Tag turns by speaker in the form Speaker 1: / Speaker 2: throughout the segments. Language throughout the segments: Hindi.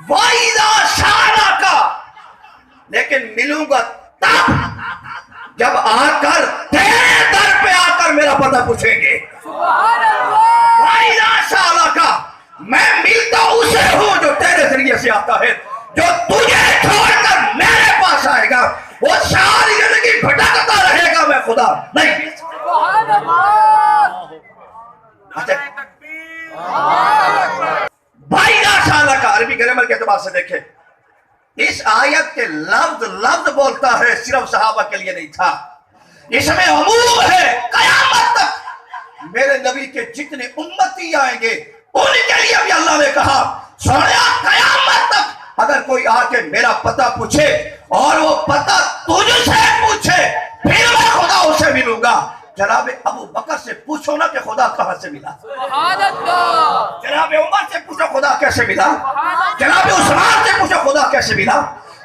Speaker 1: वाइदा शाला का, लेकिन मिलूंगा तब जब आकर तेरे दर पे आकर मेरा पता पूछेंगे। वाइदा शाला का, मैं मिलता उसे हूं जो तेरे जरिए से आता है। जो तुझे छोड़कर मेरे पास आएगा वो सारी जिंदगी भटकता रहेगा, मैं खुदा नहीं मिल सकता। वाइदा शाला का अरबी ग्रामर के एतबार से देखें, इस आयत के लफ्ज लफ्ज बोलता है, सिर्फ सहाबा के लिए नहीं था, इसमें अमूम है। कयामत तक मेरे नबी के जितने उम्मती आएंगे उनके लिए भी अल्लाह ने कहा, सोनिया कयामत तक अगर कोई आके मेरा पता पूछे और वो पता तुझसे पूछे, फिर मैं खुदा उसे मिलूंगा। जनाब अबू बकर से पूछो ना कि खुदा कहां से मिला। जनाब उमर से पूछो खुदा कैसे मिला। जनाब उस्मान से पूछो खुदा कैसे मिला।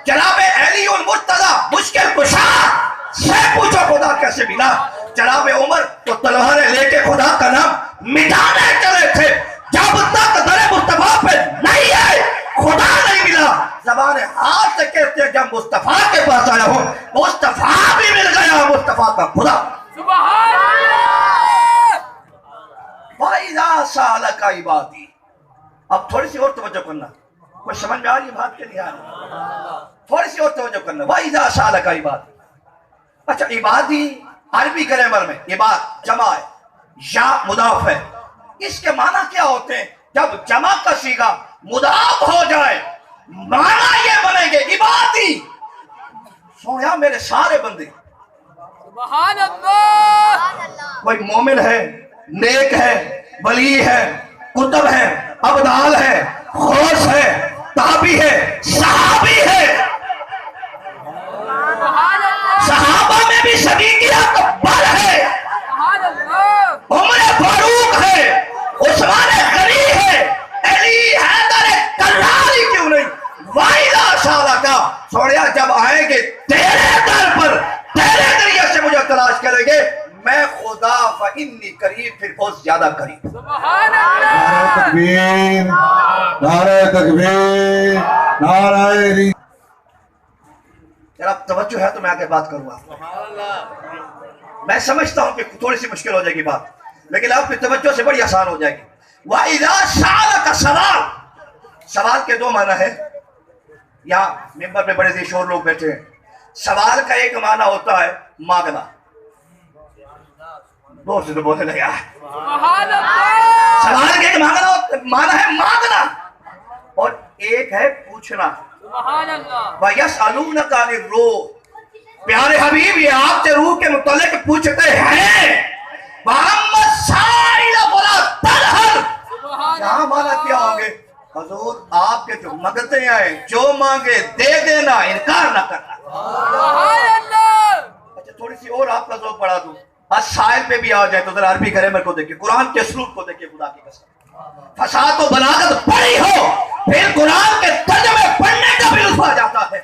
Speaker 1: जनाब अली उल मुर्तजा मुश्किल कुशा से पूछो खुदा कैसे मिला। जनाब उमर तो तलवारें लेके खुदा का नाम मिटाने चले थे, जब तक दरे मुस्तफा पे नहीं आए खुदा नहीं मिला। ज़बान हाथ से कहते हैं जब मुस्तफा के पास आया हो, मुस्तफा भी मिल गया, मुस्तफा का खुदा। वाइदा साला का इबादी। अब थोड़ी सी और तवज्जो करना, कोई समझ में आ रही बात के नहीं आ रही, थोड़ी सी और तवज्जो करना। वाइदा साला का इबादी, अच्छा इबादी अरबी ग्रामर में इबाद जमा है या मुदाफ है, इसके माना क्या होते हैं? जब जमा का सीगा मुदाफ हो जाए माना ये बनेंगे इबादी। सोया मेरे सारे बंदे, कोई मोमिन है, नेक है, वली है, कुतुब है, अबदाल है, खौस है, ताबी है, सहाबी है। सहाबा में भी सदीकियत अकबर है, उमर फारूक है, उस्मान गनी है, अली हैदर कर्रारी क्यों नहीं। वाइदा साला का सोनिया जब आएंगे तेरे दर पर, तेरे जरिए से मुझे तलाश करेंगे, मैं खुदा फइन्नी करीब, फिर बहुत ज्यादा करीब।
Speaker 2: नारे तकबीर, नारे तकबीर, नारे।
Speaker 1: जरा तवज्जो है तो मैं आगे बात करूंगा। मैं समझता हूं कि थोड़ी सी मुश्किल हो जाएगी बात, लेकिन आपकी तवज्जो से बड़ी आसान हो जाएगी। वाइदा साला का सवाल, सवाल के दो माना है। यहाँ मेंबर पे बड़े शोर लोग बैठे हैं। सवाल का एक माना होता है मांगना, दो से तो बोलने लगा। सवाल का एक माना है मांगना, और एक है पूछना। वयसअलूनका अन्निर्रूह, प्यारे हबीब ये आपसे रूह के मुतल्लिक पूछते हैं। यहाँ माना क्या होंगे? हजूर आपके जो मंगते हैं, जो मांगे दे देना, इनकार ना करना। अच्छा थोड़ी सी और आपका ज़ौक़ बढ़ा दूं, आज शायर पे भी आ जाए तो जरा अरबी ग्रामर को देखिए, कुरान के उसलूब को देखिए। खुदा की कसम फसाद और बलागत पढ़ी हो, फिर कुरान के तर्जुमे पढ़ने का भी लुत्फ आ जाता है।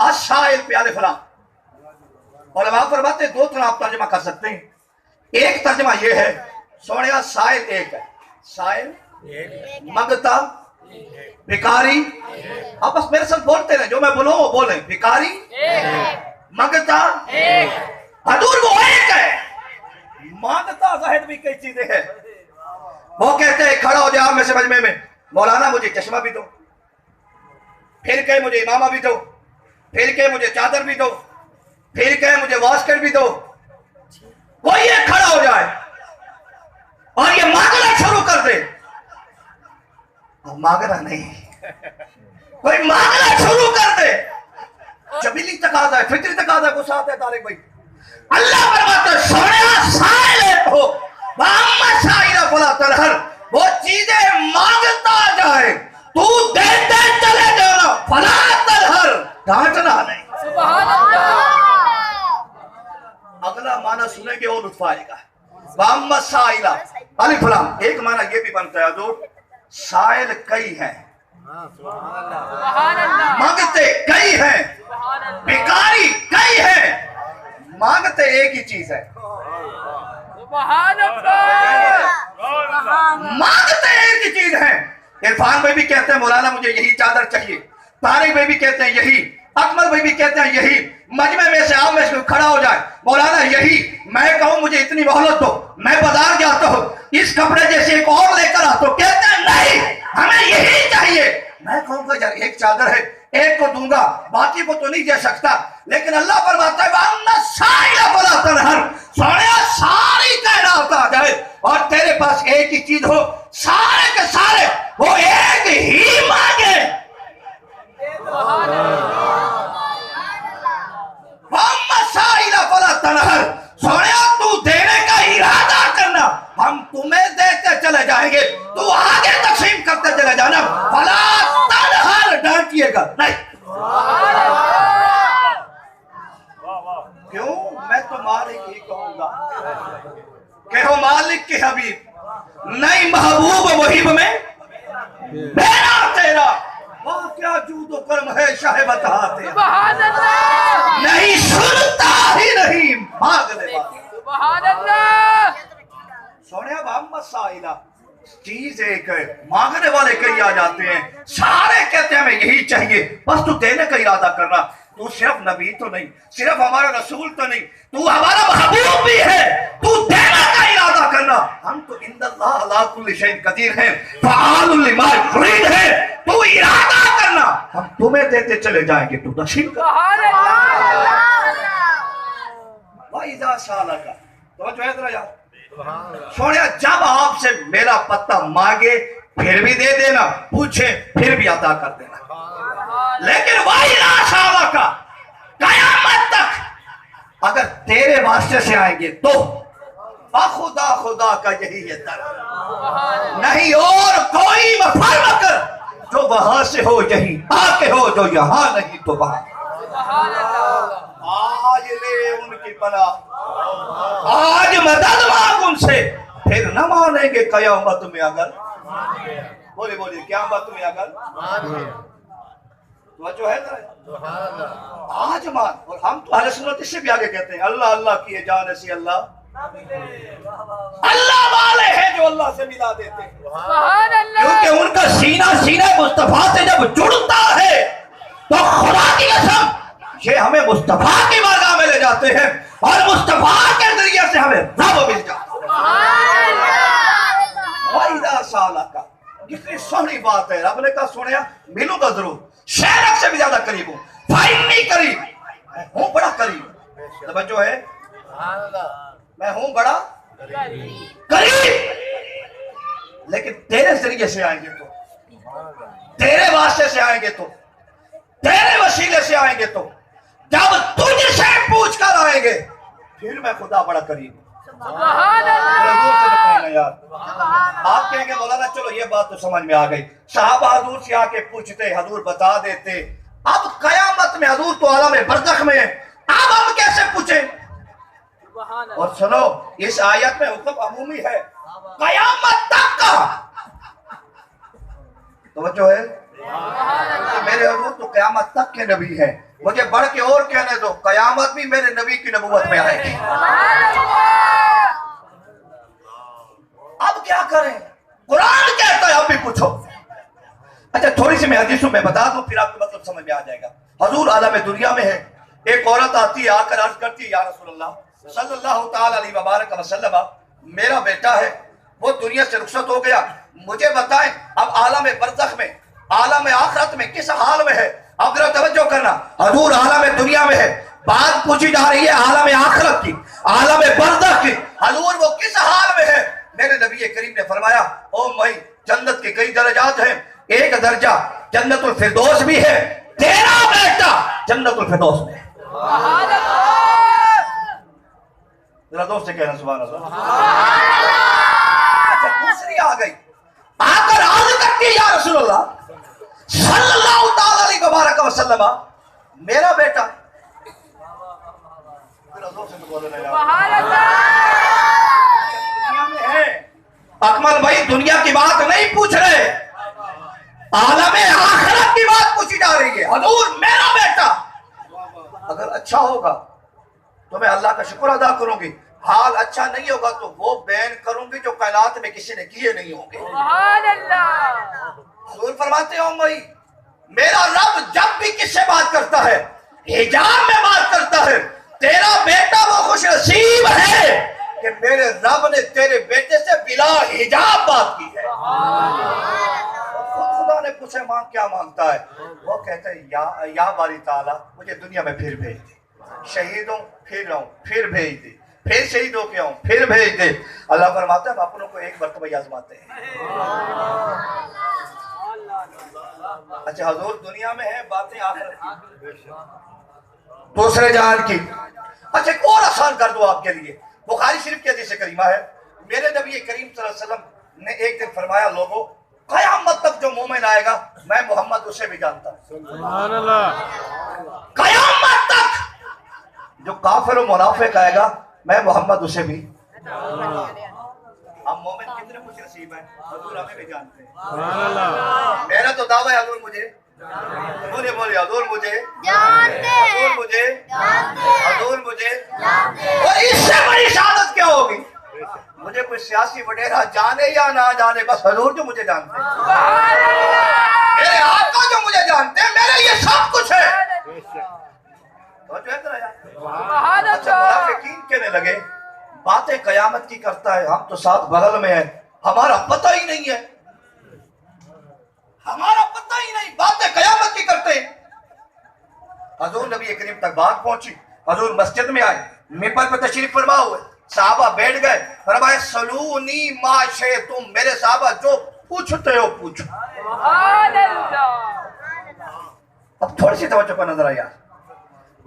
Speaker 1: आज शायर पे अलिफ लाम, और अब आप फरमाते दो तरह आप तर्जुमा कर सकते हैं। एक तर्जुमा ये है सोनिया, शायर एक है, शायर मंगता, भिखारी। आप बस मेरे साथ बोलते रहे, जो मैं बोलूं वो बोले। भिखारी, मंगता, हजूर वो एक है। मांगता जाहिर भी कई चीजें हैं। वो कहते हैं खड़ा हो जाए आप में से मजमे में, मौलाना मुझे चश्मा भी दो, फिर कहे मुझे इमामा भी दो, फिर कहे मुझे चादर भी दो, फिर कहे मुझे वास्कर भी दो। कोई ये खड़ा हो जाए और ये मांगना शुरू कर दे, मांगना नहीं, कोई मांगना शुरू कर दे। जबीली तकाज़ा है, फितरी तकाज़ा, गुस्सा आता है तारिक भाई। अल्लाह फरमाता सोनिया साइल हो, वो चीजें मांगता जाए, तू देते चले जाना, फला तलहर, डांटना नहीं। अगला माना सुनेंगे और लुत्फ आएगा। वाम्मा साइला अलिफ लाम, एक माना ये भी बनता है जो साइल कई है, मांगते कई हैं, भिखारी कई हैं, मांगते एक ही चीज है। मांगते एक ही चीज है। इरफान भाई भी कहते हैं मौलाना मुझे यही चादर चाहिए, तारिक भाई भी कहते हैं यही, अकमल भाई भी कहते हैं यही, मजमे में से आओ में खड़ा हो जाए मौलाना यही, मैं कहूं मुझे इतनी मोहलत दो, मैं बाजार जाता हूं इस कपड़े जैसे एक और लेकर आता हूं, कहते हैं नहीं हमें यही चाहिए। मैं कहूंगा यार एक चादर है एक को दूंगा बाकी को तो नहीं दे सकता, लेकिन अल्लाह फरमाता है सोनिया सारी कायनात आ जाए और तेरे पास एक ही चीज हो, सारे के सारे वो एक ही मांगे। सोनिया तू देने का इरादा करना, हम तुम्हें देते चले जाएंगे, तू आगे तकसीम करते चले जाना, फला तनहर डांटिएगा नहीं। क्यों? मैं तो मालिक ही कहूंगा, कहो मालिक के हबीब नहीं महबूब मुहिब में मेरा तेरा, वाह क्या जूदो कर्म है शाह बता तेरा, नहीं सुनता ही नहीं मांगने वाला। सोनिया मोहम्मद साइला चीज एक है, मांगने वाले कई आ जाते हैं, सारे कहते हैं हमें यही चाहिए, बस तू देने का इरादा करना। तू सिर्फ नबी तो नहीं, सिर्फ हमारा रसूल तो नहीं, तू हमारा महबूब भी है, तू देने का इरादा करना। हम तो इंदल्लाह अला कुल्ली शैइन कदीर हैं, फ़आलुल लिमा युरीद है, तू इरादा करना हम तुम्हें देते चले जाएंगे, तू नसीब कर। वाइदा साला का तो जो है जरा यार सोनिया, जब आपसे मेरा पत्ता मांगे फिर भी दे देना, पूछे फिर भी अदा कर देना, लेकिन वाइदा साला का कयामत तक अगर तेरे वास्ते से आएंगे तो खुदा खुदा का यही है दर, नहीं और कोई मफर मकर, जो वहां से हो यही आके हो, जो यहां नहीं तो वहां। आज ले उनकी पनाह, आज मदद मांग उनसे, फिर न मानेंगे कयामत में अगर। बोले बोले कयामत में अगर तो जो है आज मान। और हम तो अहले सुन्नत इससे भी आगे कहते हैं अल्लाह अल्लाह किए जान से अल्लाह, अल्लाह वाले हैं जो अल्लाह से मिला देते हैं, क्योंकि उनका सीना सीना मुस्तफा से जब जुड़ता है तो खुदा की कसम ये हमें मुस्तफा की बारगाह में ले जाते हैं और मुस्तफा के जरिए से हमें रब मिल जाता है। कितनी सोहनी बात है, रब ने कहा सोनिया मिलूंगा जरूर, शहर से भी ज्यादा करीब हूँ, फाइन नहीं करीब, मैं हूँ बड़ा करीब। तवज्जो है, मैं हूँ बड़ा करीब, लेकिन तेरे जरिए से आएंगे तो, तेरे वास्ते से आएंगे तो, तेरे वसीले से आएंगे तो, जब तुझसे पूछ कर आएंगे फिर मैं खुदा बड़ा करीब। यार आप कहेंगे मौलाना चलो ये बात तो समझ में आ गई, साहबा हजूर से आके पूछते, हजूर बता देते, अब कयामत में हजूर तो आलम बरज़ख में है, अब हम कैसे पूछे? और सुनो इस आयत में हुक्म अमूमी है कयामत तक का, तो है मेरे हजूर तो कयामत तक के नबी है, मुझे बढ़ के और कहने दो कयामत भी मेरे नबी की नबूवत में आएगी। अब क्या करें? कुरान कहता है, अब भी पूछो। अच्छा थोड़ी सी मैं हदीसों में बता दूं फिर आपको मतलब समझ में आ जाएगा। हजूर आलम दुनिया में है, एक औरत आती है आकर अर्ज करती है या रसूलल्लाह सल्लल्लाहु तआला अलैहि व सल्लम, मेरा बेटा है वो दुनिया से रुखसत हो गया, मुझे बताएं अब आलम बरज़ख में आलम आखिरत में किस हाल में है? अब जरा तवज्जो करना, हजूर आलम दुनिया में है, बात पूछी जा रही है आलम आखिरत की, आलम बरज़ख की, हजूर वो किस हाल में है? मेरे नबी करीम ने फरमाया ओ मई जन्नत के कई दर्जात हैं, एक दर्जा जन्नतुल फिरदौस भी है, तेरा बेटा जन्नतुल फिरदौस में। जरा दोस्त से कहना सुभान अल्लाह। अच्छा दूसरी आ गई, आकर आज तक की या रसूलल्लाह सल्लल्लाहु तआला अलैहि व सल्लम, मेरा बेटा, मेरा दोस्त से बोलो ना यार, दुनिया में है। अकमल भाई दुनिया की बात नहीं पूछ रहे, आलम आखिरत की बात पूछी जा रही है। हजूर मेरा बेटा अगर अच्छा होगा तो मैं अल्लाह का शुक्र अदा करूंगी, हाल अच्छा नहीं होगा तो वो बैन करूंगी जो कायनात में किसी ने किए नहीं होंगे। फरमाते हो भाई, मेरा रब जब भी किससे बात करता है हिजाब में बात करता है। तेरा बेटा वो खुश नसीब है कि मेरे रब ने तेरे बेटे से बिला हिजाब बात की है। खुदा ने पूछे मांग क्या मांगता है? वो कहते हैं या बारी ताला मुझे दुनिया में फिर भेज दे, शहीद हूं फिर रहूं, फिर भेज दे, फिर शहीद होके आऊं, फिर भेज दे। अल्लाह फरमाता है हम अपनों को एक मरतबा आजमाते हैं। अच्छा हुजूर दुनिया में है बातें आखिरत की, दूसरे जहान की। अच्छा एक और आसान कर दो आपके लिए, बुखारी शरीफ की हदीस करीमा है, मेरे नबी करीम सल्लल्लाहु अलैहि वसल्लम ने एक दिन फरमाया, लोगों क़यामत तक जो मोमिन आएगा मैं मोहम्मद उसे भी जानता हूं। सुभान अल्लाह। क़यामत तक जो काफिर और मुनाफिक आएगा मैं मोहम्मद उसे भी। हम मोमिन कितने खुश नसीब हैं, हुजूर हमें भी जानते हैं। सुभान अल्लाह। मेरा तो दावा है हुजूर मुझे बोले बोले हुजूर मुझे जानते हैं, हुजूर मुझे जानते हैं, हुजूर मुझे जानते हैं। और इससे बड़ी शहादत क्या होगी? मुझे कोई सियासी वडेरा जाने या ना जाने, बस हुजूर जो मुझे जानते हैं, मेरे आका जो मुझे जानते हैं, मेरे लिए सब कुछ है। अच्छा मुनाफिकीन कहने लगे बातें कयामत की करता है, हम तो साथ बगल में है, हमारा पता ही नहीं है, हमारा पता ही नहीं, बातें कयामत की करते हैं। हुजूर नबी करीम तक बात पहुंची, हुजूर मस्जिद में आए, मिंबर पर तशरीफ फरमा हुए, साहबा बैठ गए, फरमाया सलूनी माशे, तुम मेरे साहबा जो पूछते हो पूछो। अब थोड़ी सी तवज्जो पर नजर आया,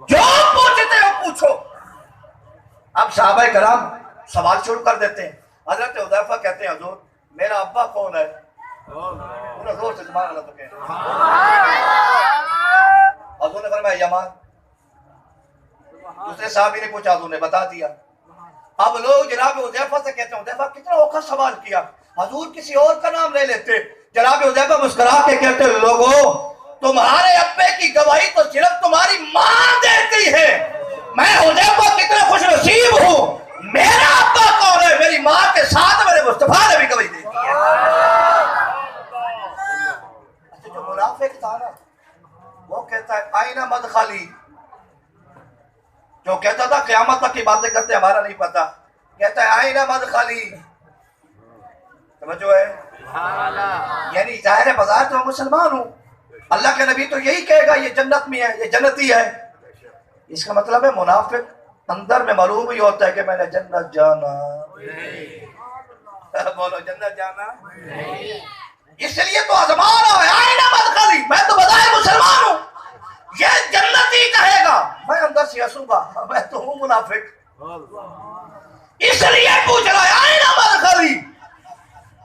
Speaker 1: जो पूछते हो पूछो। अब साहबा कराम सवाल शुरू कर देते हैं। हजरत हुदैफा कहते हैं हुजूर मेरा अब्बा कौन है? पूरा जोर से सुभान अल्लाह तो कहे। हुजूर ने फरमाया यमान। दूसरे साहबी ने पूछा, हुजूर ने बता दिया। अब लोग जनाब हुदैफा से कहते हैं हुदैफा कितना औखा सवाल किया, हुजूर किसी और का नाम ले लेते। जनाब हुदैफा मुस्कुरा के कहते हैं लोगों तुम्हारे अब्बे की गवाही तो सिर्फ तुम्हारी मां देती है, मैं हुदैफा कितना खुश नसीब हूं, मेरा अब्बा कौन है? मेरी मां के साथ मेरे मुस्तफा ने भी गवाही दी है। अच्छा जो मुनाफिक था ना वो कहता है आईना मदखली, जो कहता था क़यामत तक की बातें करते हमारा नहीं पता, कहता है आईना मदखली, समझो है यानी जाहिर है बाजार तो मुसलमान हूं, अल्लाह के नबी तो यही कहेगा ये जन्नत में है, ये जन्नती है। इसका मतलब है मुनाफिक अंदर में मालूम ही होता है कि मैंने जन्नत जाना बोलो जन्नत जाना, इसलिए तो आजमा रहा है आईना मदखली, मैं तो बजाय मुसलमान हूं, ये जन्नती कहेगा, मैं अंदर से हंसूंगा, मैं तो हूं मुनाफिक, इसलिए पूछ रहा है आईना मदखली।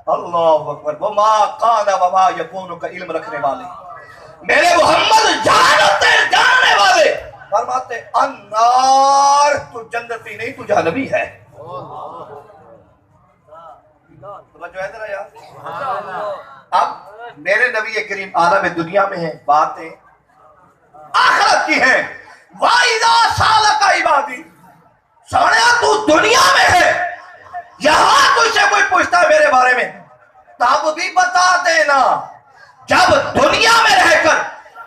Speaker 1: अल्लाह अकबर। वमा काना वमा यकूनु का इल्म रखने वाले मेरे मोहम्मद जानने वाले फरमाते अन्नार, तू जन्नती नहीं तू जहन्नमी है। अब मेरे नबी करीम आलम दुनिया में है, बातें आखिरत की है। वाइदा साल का इबादी, सोनिया तू दुनिया में है, यहां तुझसे कोई पूछता है मेरे बारे में तब भी बता देना, जब दुनिया में रहकर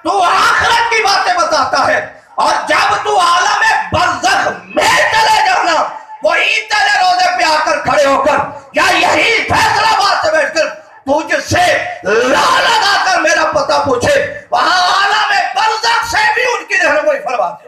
Speaker 1: तू आखिरत की बातें बताता है और जब तू आलम बरज़ख में चले जाना, वही तेरे रोजे पे आकर खड़े होकर या यही फैसलाबाद से बैठकर तुझसे ला लगाकर मेरा पता पूछे, वहां आलम बरज़ख से भी उनकी रहनुमाई फरमाते।